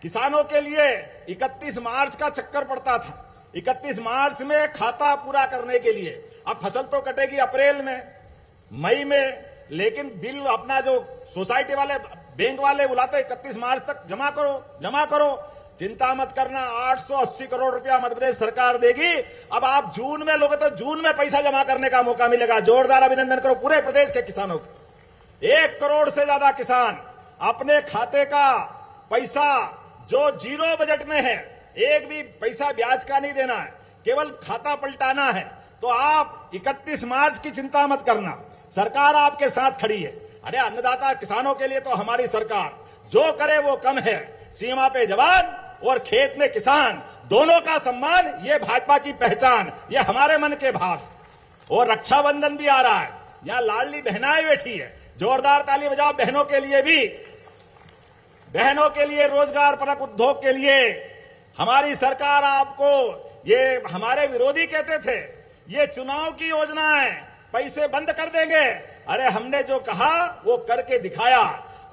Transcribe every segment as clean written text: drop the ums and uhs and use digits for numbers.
किसानों के लिए 31 मार्च का चक्कर पड़ता था। 31 मार्च में खाता पूरा करने के लिए, अब फसल तो कटेगी अप्रैल में, मई में, लेकिन बिल अपना जो सोसाइटी वाले बैंक वाले बुलाते 31 मार्च तक जमा करो। चिंता मत करना, 880 करोड़ रुपया मध्य प्रदेश सरकार देगी। अब आप जून में लोगे तो जून में पैसा जमा करने का मौका मिलेगा। जोरदार अभिनंदन करो पूरे प्रदेश के किसानों को। 1 करोड़ से ज्यादा किसान अपने खाते का पैसा जो जीरो बजट में है, एक भी पैसा ब्याज का नहीं देना है, केवल खाता पलटाना है। तो आप 31 मार्च की चिंता मत करना, सरकार आपके साथ खड़ी है। अरे अन्नदाता किसानों के लिए तो हमारी सरकार जो करे वो कम है। सीमा पे जवान और खेत में किसान, दोनों का सम्मान, ये भाजपा की पहचान, ये हमारे मन के भाव। और रक्षाबंधन भी आ रहा है, यहां लाडली बहनाएं बैठी है, जोरदार ताली बजाओ बहनों के लिए भी। बहनों के लिए, रोजगार परक उद्योग के लिए हमारी सरकार आपको, ये हमारे विरोधी कहते थे ये चुनाव की योजना है, पैसे बंद कर देंगे। अरे हमने जो कहा वो करके दिखाया।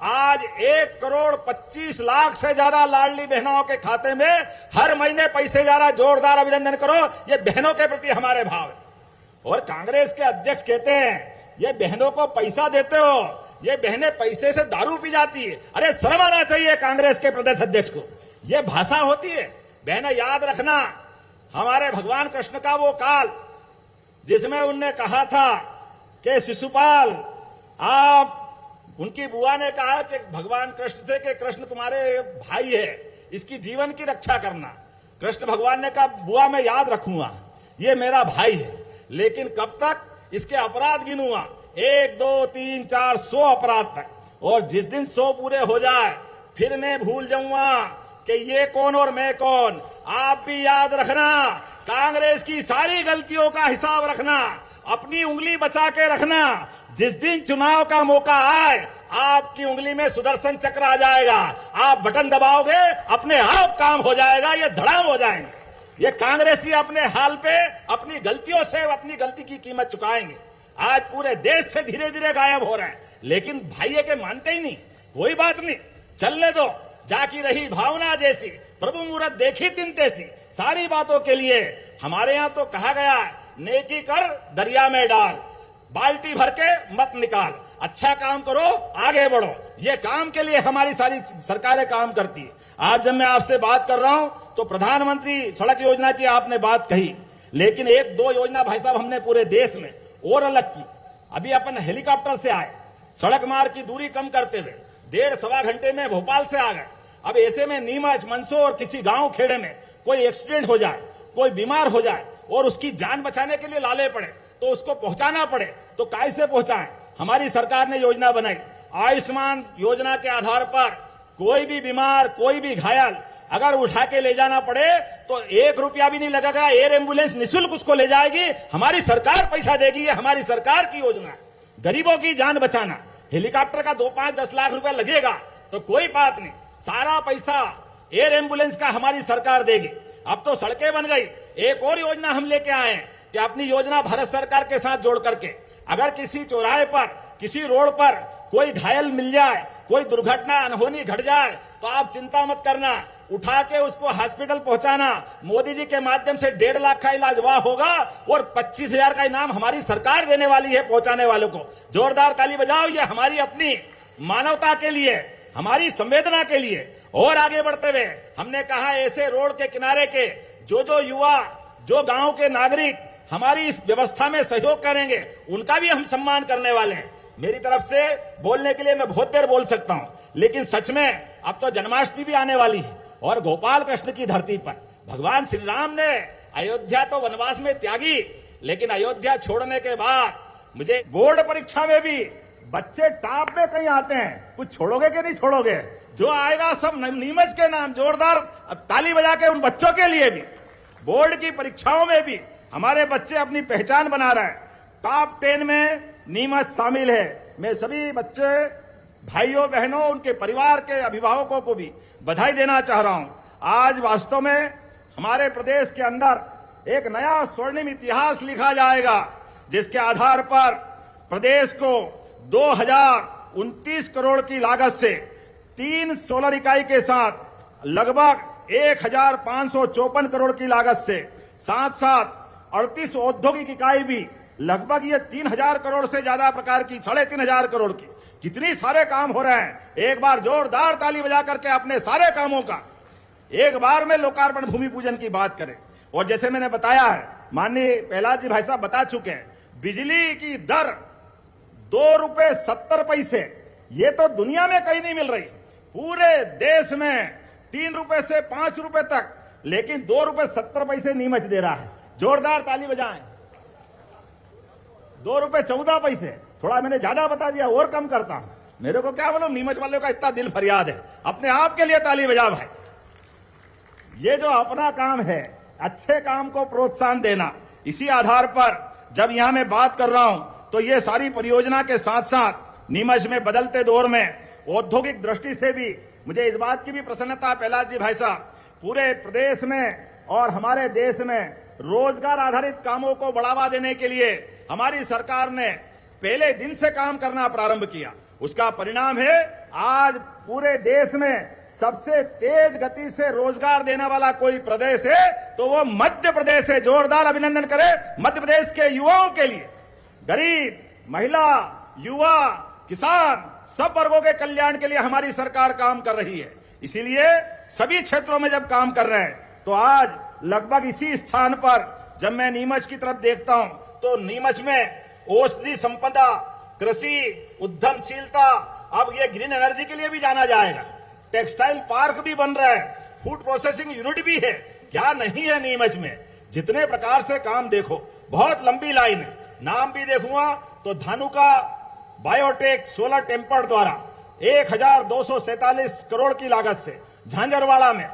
आज 1 करोड़ 25 लाख से ज्यादा लाडली बहनों के खाते में हर महीने पैसे जा रहा। जोरदार अभिनंदन करो, ये बहनों के प्रति हमारे भाव है। और कांग्रेस के अध्यक्ष कहते हैं ये बहनों को पैसा देते हो, ये बहनें पैसे से दारू पी जाती है। अरे शर्म आना चाहिए कांग्रेस के प्रदेश अध्यक्ष को, ये भाषा होती है। बहनें याद रखना, हमारे भगवान कृष्ण का वो काल जिसमें उनने कहा था कि शिशुपाल, आप, उनकी बुआ ने कहा कि भगवान कृष्ण से कि कृष्ण तुम्हारे भाई है, इसकी जीवन की रक्षा करना। कृष्ण भगवान ने कहा बुआ मैं याद रखूंगा, ये मेरा भाई है, लेकिन कब तक इसके अपराध गिनूंगा, 1 2 3 4 100 अपराध तक। और जिस दिन 100 पूरे हो जाए फिर मैं भूल जाऊंगा कि ये कौन और मैं कौन। आप भी याद रखना, कांग्रेस की सारी गलतियों का हिसाब रखना, अपनी उंगली बचा के रखना। जिस दिन चुनाव का मौका आए आपकी उंगली में सुदर्शन चक्र आ जाएगा, आप बटन दबाओगे अपने आप काम हो जाएगा, ये धड़ाम हो जाएंगे। ये कांग्रेसी अपने हाल पे अपनी गलतियों से अपनी गलती की कीमत चुकाएंगे। आज पूरे देश से धीरे धीरे गायब हो रहे हैं, लेकिन भाइये के मानते ही नहीं। कोई बात नहीं, चलने दो, जाकी रही भावना जैसी, प्रभु मुहूर्त देखी दिन तैसी। सारी बातों के लिए हमारे यहाँ तो कहा गया है, नेकी कर दरिया में डाल, बाल्टी भर के मत निकाल। अच्छा काम करो, आगे बढ़ो, ये काम के लिए हमारी सारी सरकारें काम करती है। आज जब मैं आपसे बात कर रहा हूं तो प्रधानमंत्री सड़क योजना की आपने बात कही, लेकिन 1-2 योजना भाई साहब हमने पूरे देश में और अलग की। अभी अपन हेलीकॉप्टर से आए, सड़क मार्ग की दूरी कम करते हुए 1.5-1.25 घंटे में भोपाल से आ गए। अब ऐसे में नीमच, मंदसौर, किसी गांव खेड़े में कोई एक्सीडेंट हो जाए, कोई बीमार हो जाए और उसकी जान बचाने के लिए लाले पड़े तो उसको पहुंचाना पड़े, तो कैसे पहुंचाएं। हमारी सरकार ने योजना बनाई, आयुष्मान योजना के आधार पर कोई भी बीमार, कोई भी घायल अगर उठा के ले जाना पड़े तो 1 रुपया भी नहीं लगेगा, एयर एम्बुलेंस निःशुल्क उसको ले जाएगी, हमारी सरकार पैसा देगी। ये हमारी सरकार की योजना है, गरीबों की जान बचाना। हेलीकॉप्टर का 2-5-10 लाख रुपया लगेगा तो कोई बात नहीं, सारा पैसा एयर एम्बुलेंस का हमारी सरकार देगी। अब तो सड़कें बन गई। एक और योजना हम लेके आए हैं कि अपनी योजना भारत सरकार के साथ जोड़ करके अगर किसी चौराहे पर, किसी रोड पर कोई घायल मिल जाए, कोई दुर्घटना अनहोनी घट जाए, तो आप चिंता मत करना, उठा के उसको हॉस्पिटल पहुंचाना। मोदी जी के माध्यम से 1.5 लाख का इलाज वहां होगा और 25,000 का इनाम हमारी सरकार देने वाली है पहुंचाने वालों को। जोरदार ताली बजाओ, ये हमारी अपनी मानवता के लिए, हमारी संवेदना के लिए। और आगे बढ़ते हुए हमने कहा ऐसे रोड के किनारे के जो युवा, जो गांव के नागरिक हमारी इस व्यवस्था में सहयोग करेंगे, उनका भी हम सम्मान करने वाले हैं। मेरी तरफ से बोलने के लिए मैं बहुत देर बोल सकता हूं, लेकिन सच में अब तो जन्माष्टमी भी आने वाली है और गोपाल कृष्ण की धरती पर भगवान श्री राम ने अयोध्या तो वनवास में त्यागी, लेकिन अयोध्या छोड़ने के बाद मुझे बोर्ड परीक्षा में भी बच्चे टॉप में कहीं आते हैं। कुछ छोड़ोगे कि नहीं छोड़ोगे? जो आएगा सब नीमच के नाम। जोरदार ताली बजा के उन बच्चों के लिए भी। बोर्ड की परीक्षाओं में भी हमारे बच्चे अपनी पहचान बना रहे हैं। टॉप 10 में नीमच शामिल है। मैं सभी बच्चे भाइयों बहनों, उनके परिवार के अभिभावकों को भी बधाई देना चाह रहा हूं। आज वास्तव में हमारे प्रदेश के अंदर एक नया स्वर्णिम इतिहास लिखा जाएगा, जिसके आधार पर प्रदेश को 2029 करोड़ की लागत से 3 सोलर इकाई के साथ लगभग 1554 करोड़ की लागत से, साथ साथ 38 औद्योगिक इकाई भी लगभग ये 3000 करोड़ से ज्यादा प्रकार की, 3500 करोड़ की, कितनी सारे काम हो रहे हैं। एक बार जोरदार ताली बजा करके अपने सारे कामों का एक बार में लोकार्पण भूमि पूजन की बात करें। और जैसे मैंने बताया है, माननीय प्रहलाद जी भाई साहब बता चुके हैं, बिजली की दर 2 रुपए 70 पैसे, ये तो दुनिया में कहीं नहीं मिल रही, पूरे देश में 3 रुपए से 5 रुपए तक, लेकिन 2 रुपए 70 पैसे नीमच दे रहा है। जोरदार ताली बजाएं। 2 रुपए 14 पैसे, थोड़ा मैंने ज्यादा बता दिया, और कम करता हूं, मेरे को क्या मालूम नीमच वालों का इतना दिल फरियाद है। अपने आप के लिए ताली बजा भाई। ये जो अपना काम है, अच्छे काम को प्रोत्साहन देना, इसी आधार पर जब यहां मैं बात कर रहा हूं तो ये सारी परियोजना के साथ साथ नीमच में बदलते दौर में औद्योगिक दृष्टि से भी मुझे इस बात की भी प्रसन्नता, प्रहलाद जी भाई साहब, पूरे प्रदेश में और हमारे देश में रोजगार आधारित कामों को बढ़ावा देने के लिए हमारी सरकार ने पहले दिन से काम करना प्रारंभ किया। उसका परिणाम है आज पूरे देश में सबसे तेज गति से रोजगार देने वाला कोई प्रदेश है तो वो मध्य प्रदेश है। जोरदार अभिनंदन करें मध्य प्रदेश के युवाओं के लिए। गरीब, महिला, युवा, किसान, सब वर्गों के कल्याण के लिए हमारी सरकार काम कर रही है। इसीलिए सभी क्षेत्रों में जब काम कर रहे हैं तो आज लगभग इसी स्थान पर जब मैं नीमच की तरफ देखता हूं तो नीमच में औषधि संपदा, कृषि, उद्यमशीलता, अब ये ग्रीन एनर्जी के लिए भी जाना जाएगा। टेक्सटाइल पार्क भी बन रहा है, फूड प्रोसेसिंग यूनिट भी है, क्या नहीं है नीमच में। जितने प्रकार से काम देखो, बहुत लंबी लाइन है। नाम भी देखूंगा तो धानुका बायोटेक सोलर टेम्पर द्वारा 1247 करोड़ की लागत से झांझरवाड़ा में।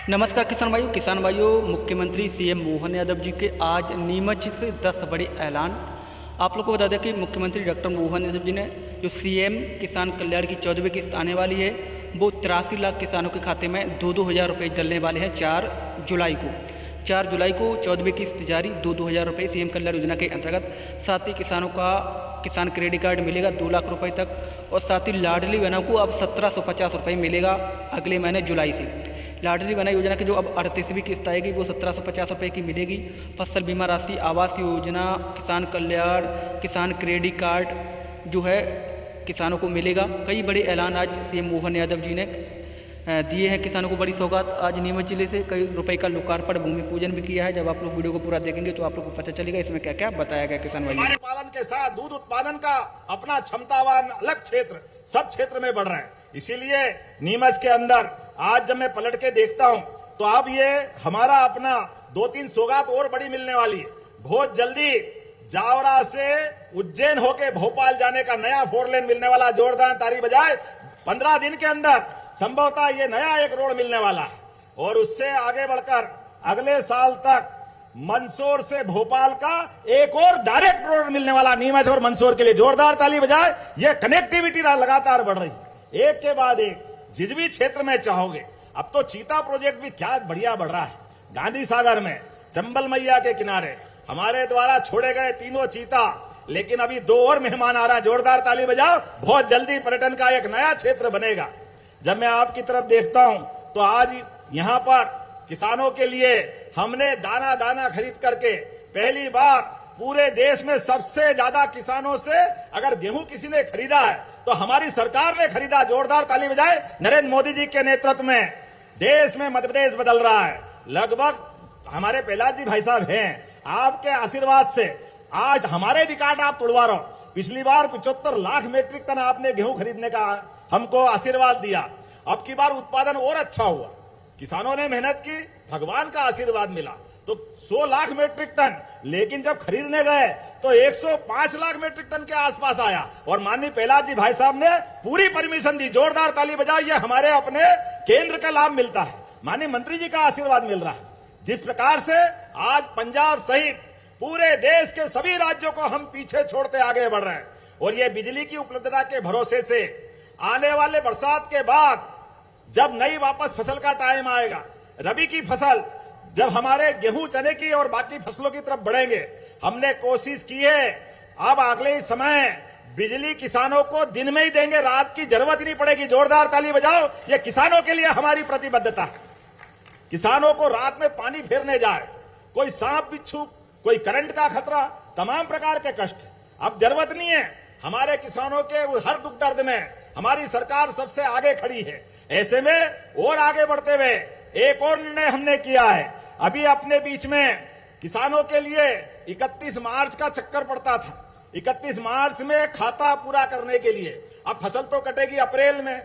नमस्कार किसान भाइयों, मुख्यमंत्री सीएम मोहन यादव जी के आज नीमच से 10 बड़े ऐलान। आप लोग को बता दें कि मुख्यमंत्री डॉक्टर मोहन यादव जी ने जो सीएम किसान कल्याण की 14वीं किस्त आने वाली है वो 83 लाख किसानों के खाते में 2-2 हज़ार रुपये डलने वाले हैं 4 जुलाई को। 4 जुलाई को 14वीं किस्त जारी, 2-2 हज़ार रुपये सीएम कल्याण योजना के अंतर्गत। साथ ही किसानों का किसान क्रेडिट कार्ड मिलेगा 2 लाख रुपए तक, और साथ ही लाडली बहनों को अब 1750 रुपये मिलेगा अगले महीने जुलाई से। लाडली बहना योजना की जो अब 38वीं किस्त आएगी वो 1750 रुपये की मिलेगी। फसल बीमा राशि, आवास योजना, किसान कल्याण, किसान क्रेडिट कार्ड जो है किसानों को मिलेगा। कई बड़े ऐलान आज सीएम मोहन यादव जी ने दिए हैं किसानों को। बड़ी सौगात आज नीमच जिले से कई रुपए का लोकार्पण भूमि पूजन भी किया है। जब आप लोग वीडियो को पूरा देखेंगे तो आप लोग को पता चलेगा इसमें क्या क्या बताया गया किसान भाई। पालन के साथ दूध उत्पादन का अपना क्षमतावान अलग क्षेत्र सब क्षेत्र में बढ़ रहा है। इसीलिए नीमच के अंदर आज जब मैं पलट के देखता हूं तो अब ये हमारा अपना 2-3 सौगात और बड़ी मिलने वाली है। बहुत जल्दी जावरा से उज्जैन होके भोपाल जाने का नया 4 लेन मिलने वाला। जोरदार ताली बजाए। 15 दिन के अंदर संभवतः ये नया एक रोड मिलने वाला है। और उससे आगे बढ़कर अगले साल तक मंदसौर से भोपाल का एक और डायरेक्ट रोड मिलने वाला नीमच और मंदसौर के लिए। जोरदार ताली बजाए। ये कनेक्टिविटी लगातार बढ़ रही है, एक के बाद एक। जिस भी क्षेत्र में चाहोगे, अब तो चीता प्रोजेक्ट भी क्या बढ़िया बढ़ रहा है। गांधी सागर में चंबल मैया के किनारे हमारे द्वारा छोड़े गए 3 चीता, लेकिन अभी 2 और मेहमान आ रहा है। जोरदार ताली बजाओ। बहुत जल्दी पर्यटन का एक नया क्षेत्र बनेगा। जब मैं आपकी तरफ देखता हूं तो आज यहां पर किसानों के लिए हमने दाना दाना खरीद करके पहली बार पूरे देश में सबसे ज्यादा किसानों से अगर गेहूं किसी ने खरीदा है तो हमारी सरकार ने खरीदा। जोरदार ताली बजाए। नरेंद्र मोदी जी के नेतृत्व में देश में मध्य प्रदेश बदल रहा है। लगभग हमारे प्रहलाद जी भाई साहब हैं, आपके आशीर्वाद से आज हमारे रिकॉर्ड आप तोड़वा रहे हो। पिछली बार 75 लाख मीट्रिक टन आपने गेहूं खरीदने का हमको आशीर्वाद दिया। अब की बार उत्पादन और अच्छा हुआ, किसानों ने मेहनत की, भगवान का आशीर्वाद मिला तो 100 लाख मीट्रिक टन। लेकिन जब खरीदने गए तो 105 लाख मीट्रिक टन के आसपास आया और माननीय प्रहलाद जी भाई साहब ने पूरी परमिशन दी। जोरदार ताली बजाओ। ये हमारे अपने केंद्र का लाभ मिलता है, माननीय मंत्री जी का आशीर्वाद मिल रहा है। जिस प्रकार से आज पंजाब सहित पूरे देश के सभी राज्यों को हम पीछे छोड़ते आगे बढ़ रहे हैं। और ये बिजली की उपलब्धता के भरोसे से आने वाले बरसात के बाद जब नई वापस फसल का टाइम आएगा, रबी की फसल जब हमारे गेहूं, चने की और बाकी फसलों की तरफ बढ़ेंगे, हमने कोशिश की है अब अगले समय बिजली किसानों को दिन में ही देंगे, रात की जरूरत ही नहीं पड़ेगी। जोरदार ताली बजाओ, ये किसानों के लिए हमारी प्रतिबद्धता है। किसानों को रात में पानी फेरने जाए, कोई सांप बिच्छू, कोई करंट का खतरा, तमाम प्रकार के कष्ट, अब जरूरत नहीं है। हमारे किसानों के हर दुख दर्द में हमारी सरकार सबसे आगे खड़ी है। ऐसे में और आगे बढ़ते हुए एक और निर्णय हमने किया है। अभी अपने बीच में किसानों के लिए 31 मार्च का चक्कर पड़ता था। 31 मार्च में खाता पूरा करने के लिए, अब फसल तो कटेगी अप्रैल में,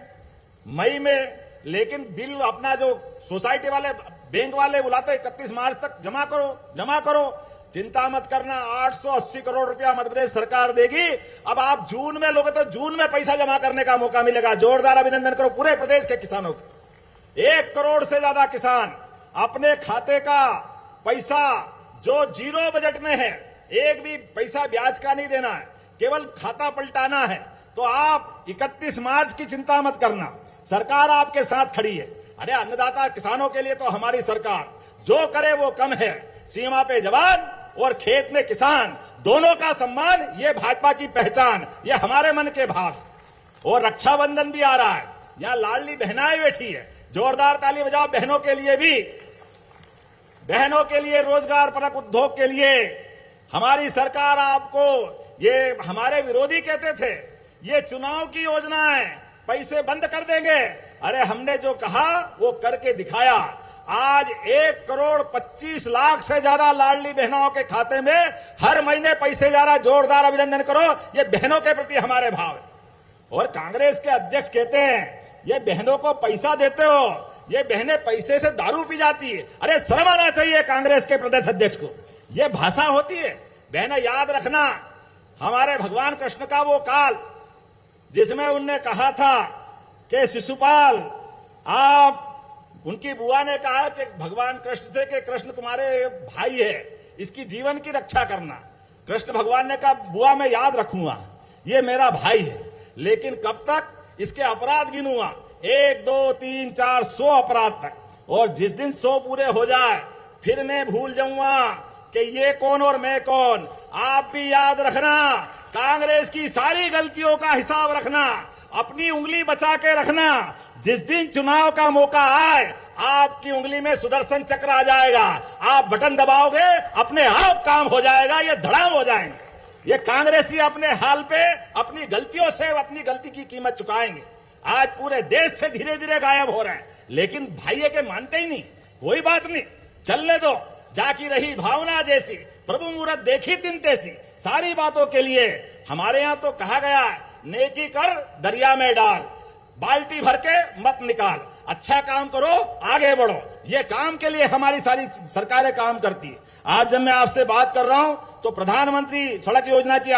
मई में, लेकिन बिल अपना जो सोसाइटी वाले, बैंक वाले बुलाते 31 मार्च तक जमा करो। चिंता मत करना, 880 करोड़ रुपया मध्य प्रदेश सरकार देगी। अब आप जून में लोगे तो जून में पैसा जमा करने का मौका मिलेगा। जोरदार अभिनंदन करो पूरे प्रदेश के किसानों को। 1 करोड़ से ज्यादा किसान अपने खाते का पैसा जो जीरो बजट में है, एक भी पैसा ब्याज का नहीं देना है, केवल खाता पलटाना है। तो आप 31 मार्च की चिंता मत करना, सरकार आपके साथ खड़ी है। अरे अन्नदाता किसानों के लिए तो हमारी सरकार जो करे वो कम है। सीमा पे जवान और खेत में किसान, दोनों का सम्मान, ये भाजपा की पहचान, ये हमारे मन के भाव। और रक्षाबंधन भी आ रहा है, यहां लाडली बहनाएं बैठी है। जोरदार ताली बजाओ बहनों के लिए भी, बहनों के लिए, रोजगार परक उद्योग के लिए। हमारी सरकार आपको, ये हमारे विरोधी कहते थे ये चुनाव की योजना है, पैसे बंद कर देंगे। अरे हमने जो कहा वो करके दिखाया। आज 1 करोड़ 25 लाख से ज्यादा लाडली बहनों के खाते में हर महीने पैसे जा रहा। जोरदार अभिनंदन करो, ये बहनों के प्रति हमारे भाव है। और कांग्रेस के अध्यक्ष कहते हैं ये बहनों को पैसा देते हो, ये बहनें पैसे से दारू पी जाती है। अरे शर्म आना चाहिए कांग्रेस के प्रदेश अध्यक्ष को, ये भाषा होती है। बहनें याद रखना, हमारे भगवान कृष्ण का वो काल जिसमें उनने कहा था कि शिशुपाल, आप, उनकी बुआ ने कहा कि भगवान कृष्ण से कि कृष्ण तुम्हारे भाई है, इसकी जीवन की रक्षा करना। कृष्ण भगवान ने कहा बुआ मैं याद रखूंगा, ये मेरा भाई है, लेकिन कब तक इसके अपराध गिनूंगा, 1 2 3 4 100 अपराध तक। और जिस दिन 100 पूरे हो जाए फिर मैं भूल जाऊंगा कि ये कौन और मैं कौन। आप भी याद रखना, कांग्रेस की सारी गलतियों का हिसाब रखना, अपनी उंगली बचा के रखना। जिस दिन चुनाव का मौका आए आपकी उंगली में सुदर्शन चक्र आ जाएगा, आप बटन दबाओगे अपने आप काम हो जाएगा, ये धड़ाम हो जाएंगे। ये कांग्रेसी अपने हाल पे अपनी गलतियों से अपनी गलती की कीमत चुकाएंगे। आज पूरे देश से धीरे धीरे गायब हो रहे हैं, लेकिन भाइये के मानते ही नहीं। कोई बात नहीं, चलने दो, जाकी रही भावना जैसी, प्रभु मुहूर्त देखी दिन तैसी। सारी बातों के लिए हमारे यहां तो कहा गया है, नेकी कर दरिया में डाल, बाल्टी भर के मत निकाल। अच्छा काम करो, आगे बढ़ो। ये काम के लिए हमारी सारी सरकारें काम करती है। आज जब मैं आपसे बात कर रहा हूं तो प्रधानमंत्री सड़क योजना की